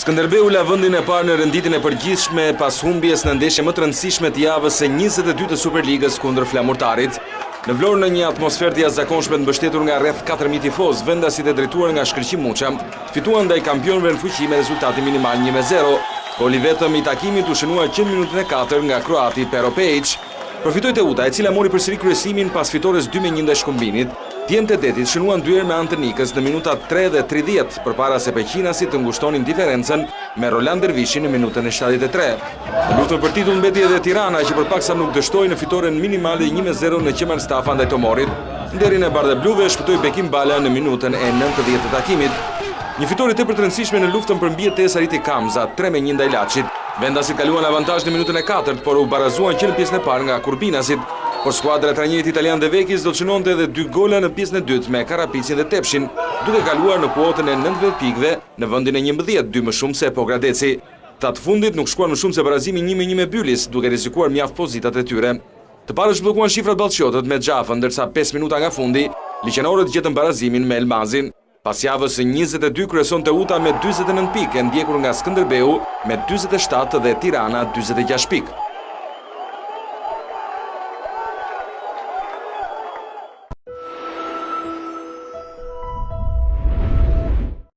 Skënderbeu la vendin e parë në renditjen e përgjithshme pas humbjes në ndeshje më të rëndësishme të javës së 22 të Superligës kundër Flamurtarit. Në Vlorë, në një atmosferë të jashtëzakonshme të mbështetur nga rreth 4000 tifozë, vendasit e drejtuar nga Shkëlqi Muça fituan ndaj kampionëve në fuqi me rezultati minimal 1-0. Goli vetëm i takimit u shënua që në minutën e 4 nga kroati Pero Pejić. Përfitoi Teuta, e cila mori përsëri kryesimin pas fitores 2-1 ndaj Shkumbinit. Djemtë e Detit shënuan ndryer me anë të Nikës në minutat 3 dhe 30 përpara se peqinasit të ngushtonin diferencën me Roland Dervishi në minutën e 73. Në luftën për titull mbeti edhe Tirana, që përpaksa nuk dështoi në fitoren minimale 1-0 në Qemal Stafa ndaj Tomorit. Nderin e bardhëbluve shpëtoi Bekim Bala në minutën e 90 të takimit. Një fitore tepër të rëndësishme në luftën për mbijetesë arriti Kamza 3-1 ndaj Laçit. Vendasit kaluan avantazh në minutën e 4, por u barazuan që në pjesën e parë nga Kurbinasit. Por skuadra e trajnerit italian De Vekis do të shënonte edhe 2 gola në pjesën e dytë me Karapicin dhe Tepshin, duke kaluar në kuotën e 19 pikëve në vendin e 11, 2 më shumë se Pogradeci. Ta të fundit nuk shkuan më shumë se barazimi 1-1 me Bylis, duke rrezikuar mjaft pozitat e tyre. Të parë zhbllokuan shifrat ballçotët me Xhafën, ndërsa 5 minuta nga fundi, liqenorët gjetën barazimin me Elmazin. Pas javës së 22 kryeson Teuta me 49 pikë, ndjekur nga Skënderbeu me 47 dhe Tirana 46 pikë.